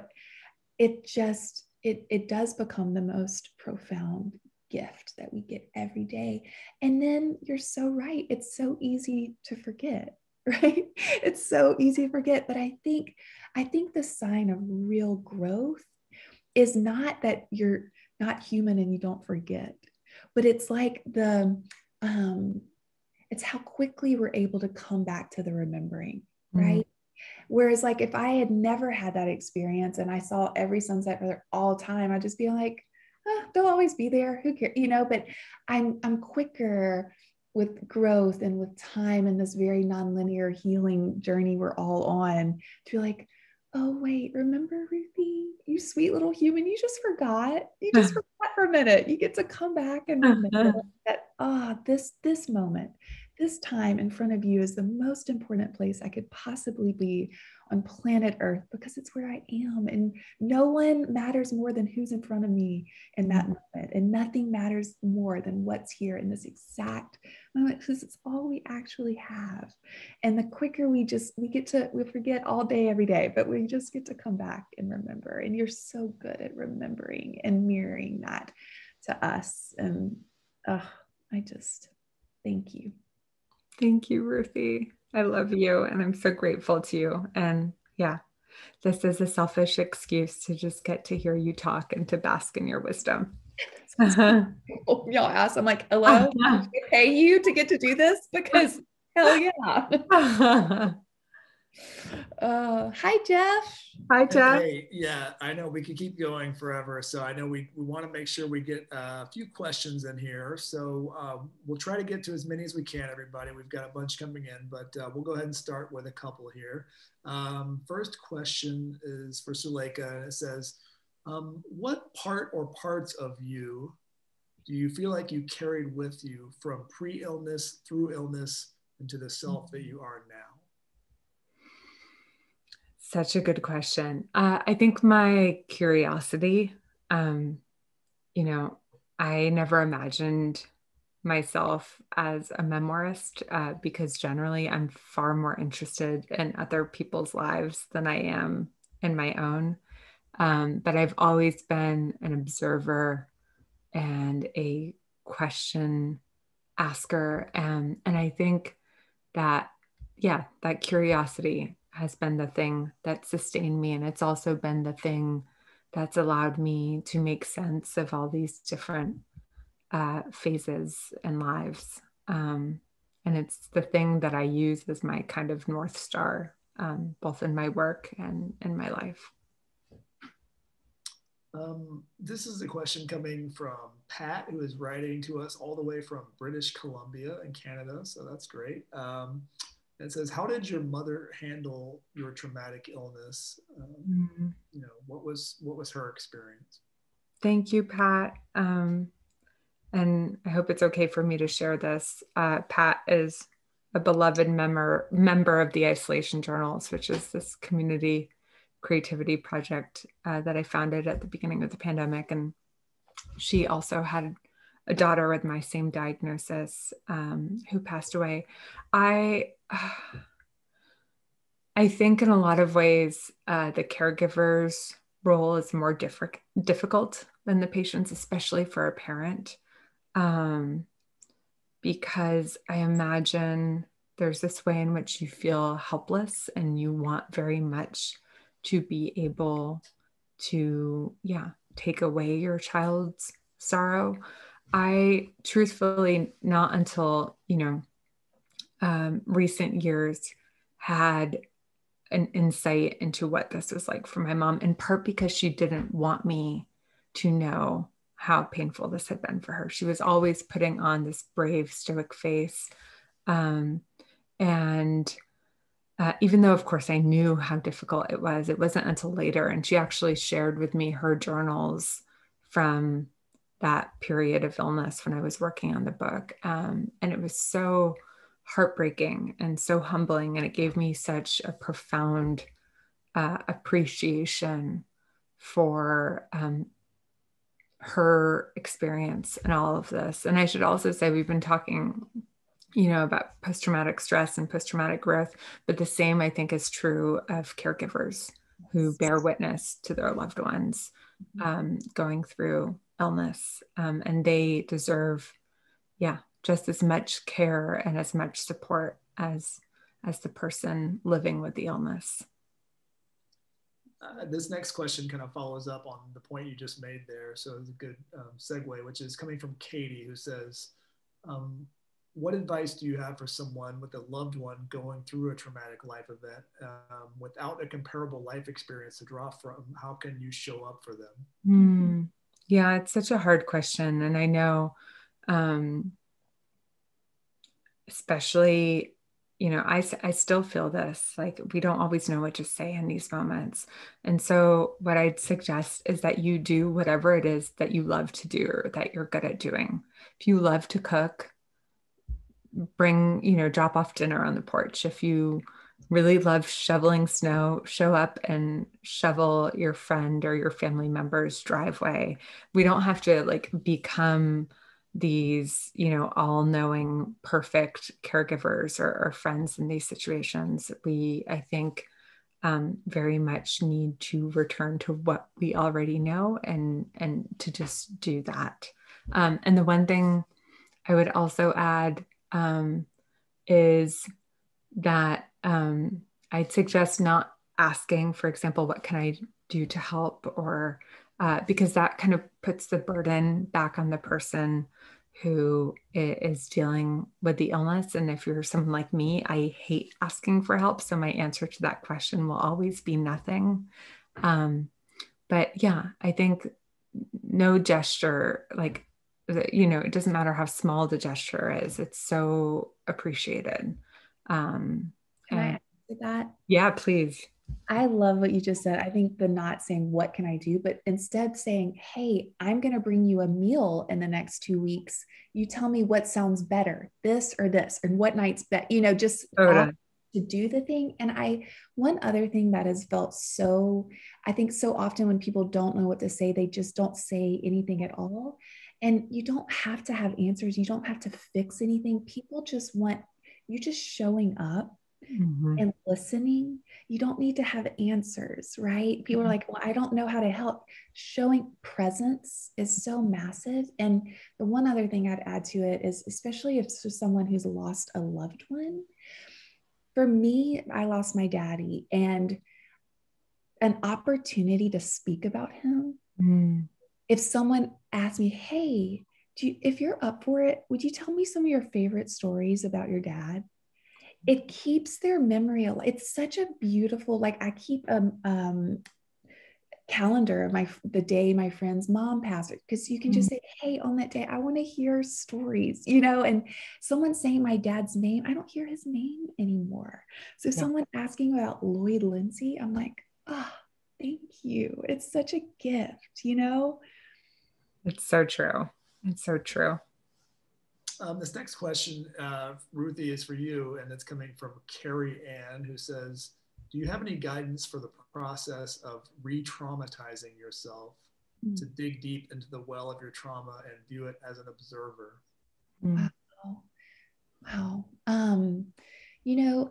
it does become the most profound gift that we get every day. And then you're so right. It's so easy to forget, right? It's so easy to forget. But I think the sign of real growth is not that you're not human and you don't forget, but it's like it's how quickly we're able to come back to the remembering, right? Whereas like if I had never had that experience and I saw every sunset for all time, I'd just be like, they'll always be there. Who cares? You know, but I'm quicker with growth and with time and this very nonlinear healing journey we're all on to be like, oh wait, remember Ruthie, you sweet little human, you just forgot. You just forgot for a minute. You get to come back and remember that, this moment, this time in front of you is the most important place I could possibly be on planet Earth, because it's where I am. And no one matters more than who's in front of me in that moment. And nothing matters more than what's here in this exact moment, because it's all we actually have. And the quicker we forget all day, every day, but we just get to come back and remember. And you're so good at remembering and mirroring that to us. And I just thank you. Thank you, Ruthie. I love you, and I'm so grateful to you. And yeah, this is a selfish excuse to just get to hear you talk and to bask in your wisdom. Y'all ask, I'm like, hello, I pay you to get to do this? Because hell yeah. Hi, Jeff. Hi, Jeff. Hey, yeah, I know we could keep going forever. So I know we want to make sure we get a few questions in here. So we'll try to get to as many as we can, everybody. We've got a bunch coming in, but we'll go ahead and start with a couple here. First question is for Suleika, and it says, what part or parts of you do you feel like you carried with you from pre-illness through illness into the self that you are now? Such a good question. I think my curiosity, you know, I never imagined myself as a memoirist because generally I'm far more interested in other people's lives than I am in my own. But I've always been an observer and a question asker. And I think that, yeah, that curiosity has been the thing that sustained me. And it's also been the thing that's allowed me to make sense of all these different phases and lives. And it's the thing that I use as my kind of North Star, both in my work and in my life. This is a question coming from Pat, who is writing to us all the way from British Columbia in Canada. So that's great. It says, how did your mother handle your traumatic illness? You know, what was her experience? Thank you, Pat. And I hope it's okay for me to share this. Pat is a beloved member of the Isolation Journals, which is this community creativity project that I founded at the beginning of the pandemic. And she also had a daughter with my same diagnosis who passed away. I think in a lot of ways, the caregiver's role is more difficult than the patient's, especially for a parent, because I imagine there's this way in which you feel helpless and you want very much to be able to, take away your child's sorrow. I truthfully, not until, recent years, had an insight into what this was like for my mom, in part because she didn't want me to know how painful this had been for her. She was always putting on this brave, stoic face. And even though, of course, I knew how difficult it wasn't until later. And she actually shared with me her journals from that period of illness when I was working on the book. And it was so heartbreaking and so humbling. And it gave me such a profound appreciation for her experience and all of this. And I should also say, we've been talking about post-traumatic stress and post-traumatic growth, but the same, I think, is true of caregivers who bear witness to their loved ones going through illness. And they deserve, just as much care and as much support as the person living with the illness. This next question kind of follows up on the point you just made there. So it's a good segue, which is coming from Katie, who says, what advice do you have for someone with a loved one going through a traumatic life event without a comparable life experience to draw from? How can you show up for them? Yeah, it's such a hard question. And I know, especially, I still feel this, like, we don't always know what to say in these moments. And so what I'd suggest is that you do whatever it is that you love to do or that you're good at doing. If you love to cook, drop off dinner on the porch. If you really love shoveling snow, show up and shovel your friend or your family member's driveway. We don't have to become these, all-knowing, perfect caregivers or friends in these situations. We, I think, very much need to return to what we already know and to just do that. And the one thing I would also add is that I'd suggest not asking, for example, what can I do to help? Or because that kind of puts the burden back on the person who is dealing with the illness. And if you're someone like me, I hate asking for help. So my answer to that question will always be nothing. But yeah, I think no gesture, it doesn't matter how small the gesture is, it's so appreciated. Can I add to that? Yeah, please. I love what you just said. I think the not saying, what can I do? But instead saying, hey, I'm going to bring you a meal in the next 2 weeks. You tell me what sounds better, this or this, and what night's better, just to do the thing. And one other thing that has felt I think so often when people don't know what to say, they just don't say anything at all. And you don't have to have answers. You don't have to fix anything. People just want you just showing up and listening. You don't need to have answers, right? People are like, well, I don't know how to help. Showing presence is so massive. And the one other thing I'd add to it is, especially if it's for someone who's lost a loved one. For me, I lost my daddy, and an opportunity to speak about him. If someone asked me, hey, if you're up for it, would you tell me some of your favorite stories about your dad? It keeps their memory alive. It's such a beautiful, I keep a calendar of the day my friend's mom passed, because you can just say, hey, on that day, I want to hear stories, and someone saying my dad's name, I don't hear his name anymore. So someone asking about Lloyd Lindsey, I'm like, oh, thank you. It's such a gift, It's so true. It's so true. This next question, Ruthie, is for you, and it's coming from Carrie Ann, who says, do you have any guidance for the process of re-traumatizing yourself to dig deep into the well of your trauma and view it as an observer? Wow.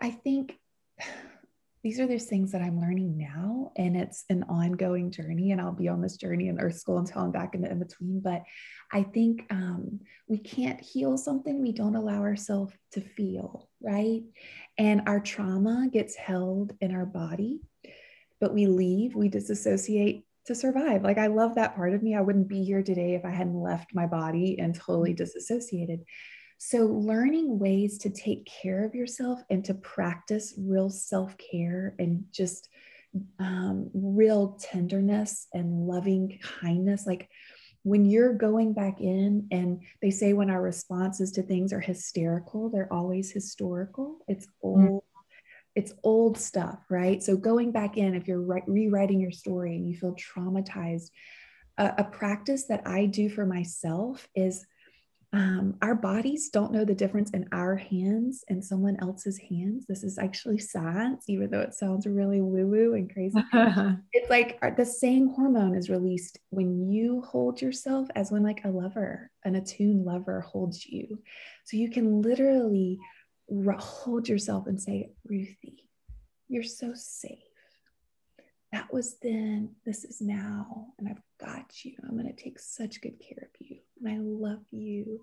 I think these are those things that I'm learning now, and it's an ongoing journey, and I'll be on this journey in Earth School until I'm back in the in-between. But I think we can't heal something we don't allow ourselves to feel, right? And our trauma gets held in our body, but we disassociate to survive. Like, I love that part of me. I wouldn't be here today if I hadn't left my body and totally disassociated. So learning ways to take care of yourself and to practice real self-care and just real tenderness and loving kindness. Like, when you're going back in, and they say when our responses to things are hysterical, they're always historical. It's old. It's old stuff, right? So going back in, if you're rewriting your story and you feel traumatized, a practice that I do for myself is our bodies don't know the difference in our hands and someone else's hands. This is actually science, even though it sounds really woo-woo and crazy. It's like the same hormone is released when you hold yourself as when like a lover, an attuned lover holds you. So you can literally hold yourself and say, Ruthie, you're so safe. That was then, this is now, and I've got you. I'm going to take such good care of you. And I love you.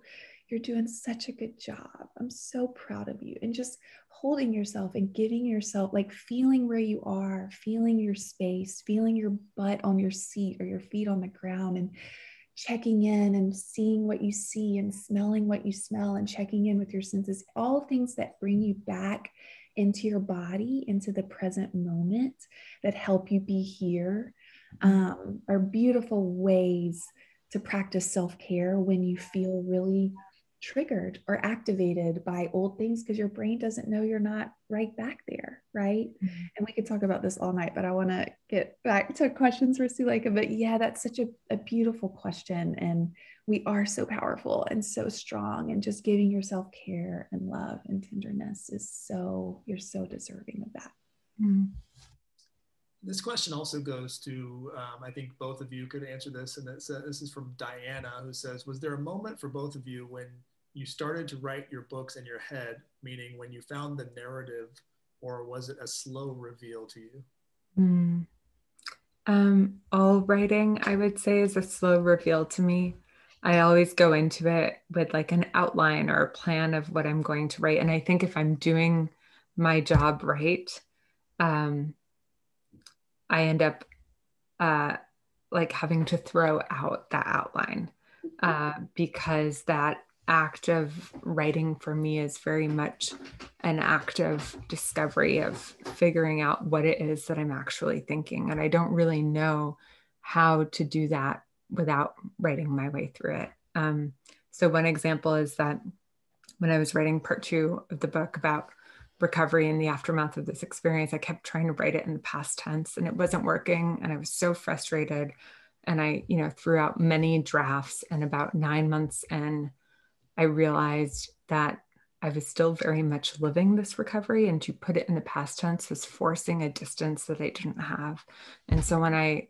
You're doing such a good job. I'm so proud of you. And just holding yourself and giving yourself, like, feeling where you are, feeling your space, feeling your butt on your seat or your feet on the ground, and checking in and seeing what you see and smelling what you smell and checking in with your senses, all things that bring you back into your body, into the present moment, that help you be here, are beautiful ways to practice self-care when you feel really triggered or activated by old things, because your brain doesn't know you're not right back there, right? Mm-hmm. And we could talk about this all night, but I want to get back to questions for Suleika. But yeah, that's such a beautiful question. And we are so powerful and so strong, and just giving yourself care and love and tenderness is you're so deserving of that. Mm-hmm. This question also goes to, I think both of you could answer this. And this is from Diana, who says, was there a moment for both of you when you started to write your books in your head, meaning when you found the narrative, or was it a slow reveal to you? All writing, I would say, is a slow reveal to me. I always go into it with like an outline or a plan of what I'm going to write. And I think if I'm doing my job right, I end up like having to throw out that outline because that act of writing for me is very much an act of discovery, of figuring out what it is that I'm actually thinking. And I don't really know how to do that without writing my way through it. So one example is that when I was writing part 2 of the book about recovery in the aftermath of this experience, I kept trying to write it in the past tense and it wasn't working. And I was so frustrated. And I, threw out many drafts, and about 9 months in, I realized that I was still very much living this recovery, and to put it in the past tense was forcing a distance that I didn't have. And so when I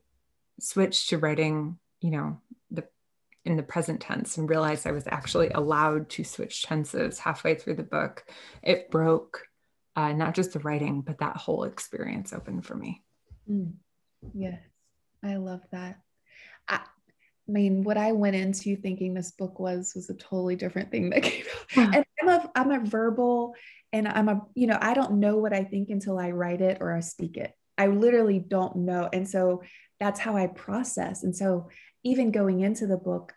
switched to writing, in the present tense, and realized I was actually allowed to switch tenses halfway through the book, it broke not just the writing, but that whole experience open for me. Yes, I love that. I mean, what I went into thinking this book was a totally different thing that came out. And I'm a verbal, and I don't know what I think until I write it or I speak it. I literally don't know. And so that's how I process. And so even going into the book,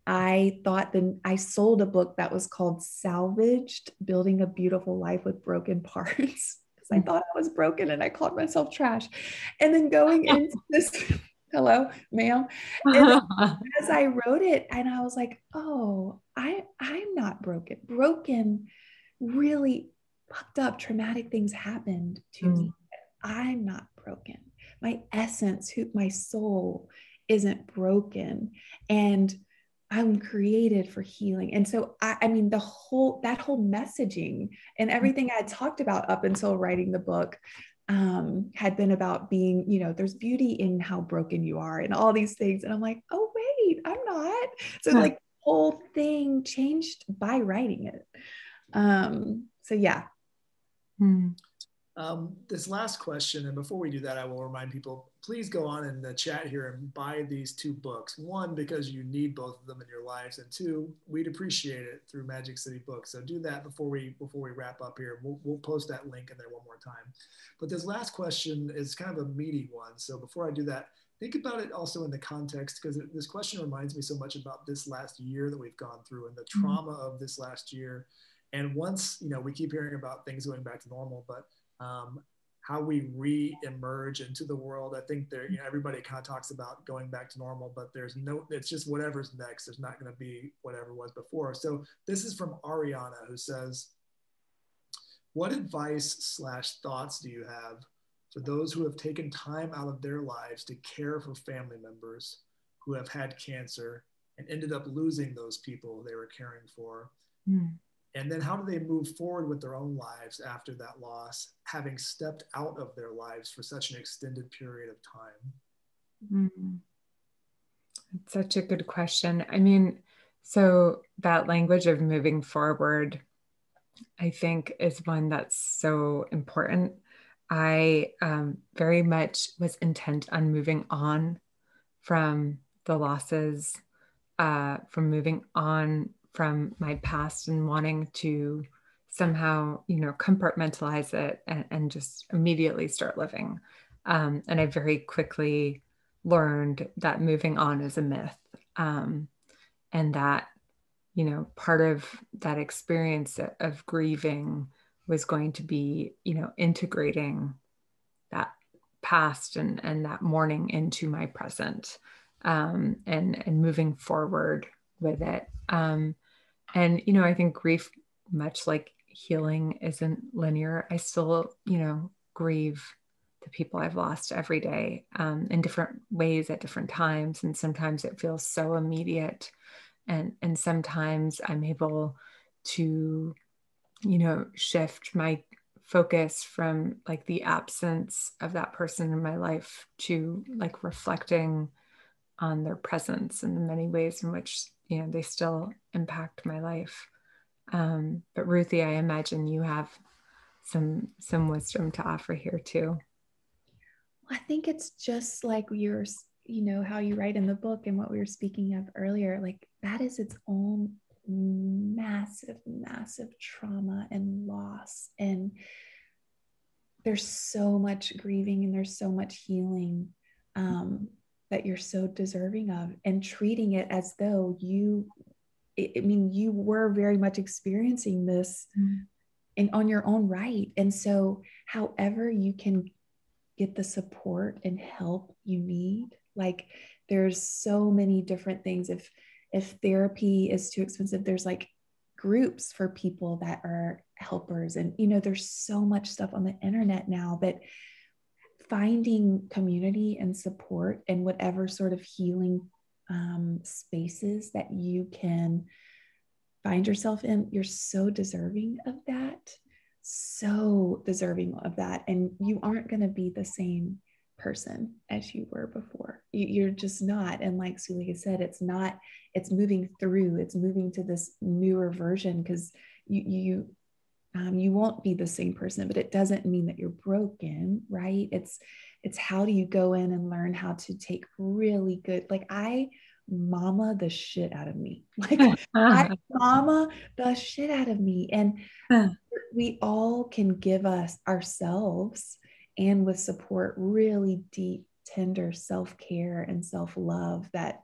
I thought I sold a book that was called Salvaged: Building a Beautiful Life with Broken Parts, because I thought I was broken and I called myself trash. And then going into this, hello, ma'am. And as I wrote it, and I was like, oh, I'm not broken. Broken, really fucked up, traumatic things happened to me. I'm not broken. My essence, my soul isn't broken. And I'm created for healing. And so, I mean, that whole messaging and everything I had talked about up until writing the book had been about being, there's beauty in how broken you are and all these things. And I'm like, oh, wait, I'm not. So like the whole thing changed by writing it. So yeah. This last question, and before we do that, I will remind people, please go on in the chat here and buy these 2 books. 1, because you need both of them in your lives, and 2, we'd appreciate it through Magic City Books. So do that before we wrap up here. We'll post that link in there one more time. But this last question is kind of a meaty one. So before I do that, think about it also in the context, because this question reminds me so much about this last year that we've gone through and the trauma of this last year. And once, we keep hearing about things going back to normal, but how we re-emerge into the world. I think there, everybody kind of talks about going back to normal, but it's just whatever's next. There's not going to be whatever was before. So this is from Ariana, who says, what advice / thoughts do you have for those who have taken time out of their lives to care for family members who have had cancer and ended up losing those people they were caring for? And then how do they move forward with their own lives after that loss, having stepped out of their lives for such an extended period of time? It's such a good question. I mean, so that language of moving forward, I think, is one that's so important. I very much was intent on moving on from the losses, from moving on from my past and wanting to somehow, compartmentalize it and just immediately start living. And I very quickly learned that moving on is a myth. And that, part of that experience of grieving was going to be, integrating that past and that mourning into my present, and moving forward with it. And, I think grief, much like healing, isn't linear. I still, grieve the people I've lost every day, in different ways at different times. And sometimes it feels so immediate. And sometimes I'm able to, shift my focus from like the absence of that person in my life to like reflecting on their presence and the many ways in which they still impact my life. But Ruthie, I imagine you have some wisdom to offer here too. I think it's just like you're, how you write in the book and what we were speaking of earlier, like that is its own massive, massive trauma and loss. And there's so much grieving and there's so much healing that you're so deserving of, and treating it as though you were very much experiencing this and on your own right. And so however you can get the support and help you need, like there's so many different things. If therapy is too expensive, there's like groups for people that are helpers. And, there's so much stuff on the internet now, but finding community and support and whatever sort of healing spaces that you can find yourself in, you're so deserving of that. So deserving of that. And you aren't going to be the same person as you were before. You're just not. And like Suleika said, it's moving through, it's moving to this newer version, because you won't be the same person, but it doesn't mean that you're broken, right? It's how do you go in and learn how to take really good, like I mama the shit out of me. Like I mama the shit out of me. And we all can give us ourselves, and with support, really deep, tender self-care and self-love, that,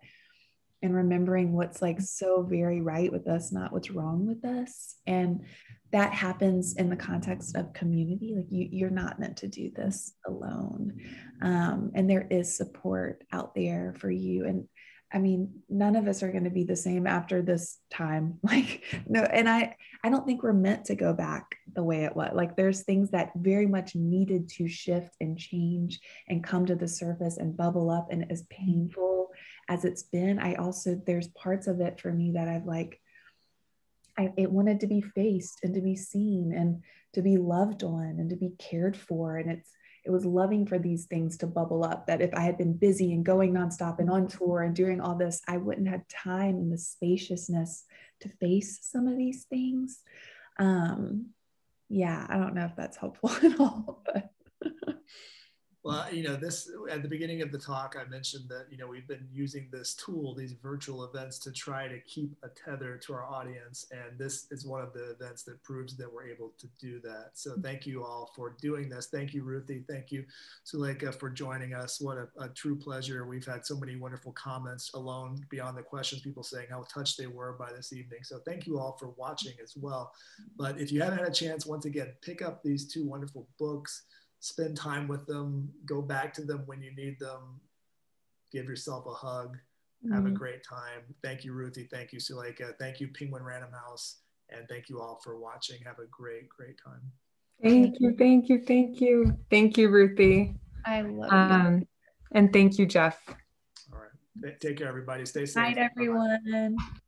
and remembering what's like so very right with us, not what's wrong with us. And that happens in the context of community. Like you're not meant to do this alone. And there is support out there for you. And I mean, none of us are going to be the same after this time. Like, no, and I don't think we're meant to go back the way it was. Like there's things that very much needed to shift and change and come to the surface and bubble up. And as painful as it's been, there's parts of it for me that it wanted to be faced and to be seen and to be loved on and to be cared for. And it was loving for these things to bubble up, that if I had been busy and going nonstop and on tour and doing all this, I wouldn't have time and the spaciousness to face some of these things. yeah, I don't know if that's helpful at all, but well, this at the beginning of the talk, I mentioned that, we've been using this tool, these virtual events, to try to keep a tether to our audience. And this is one of the events that proves that we're able to do that. So thank you all for doing this. Thank you, Ruthie. Thank you, Suleika, for joining us. What a true pleasure. We've had so many wonderful comments alone beyond the questions, people saying how touched they were by this evening. So thank you all for watching as well. But if you haven't had a chance, once again, pick up these two wonderful books. Spend time with them, go back to them when you need them, give yourself a hug, have a great time. Thank you, Ruthie. Thank you, Suleika. Thank you, Penguin Random House. And thank you all for watching. Have a great, great time. Thank you, thank you, thank you. Thank you, Ruthie. I love you. And thank you, Jeff. All right. Take care, everybody. Stay safe. Night, everyone. Bye-bye.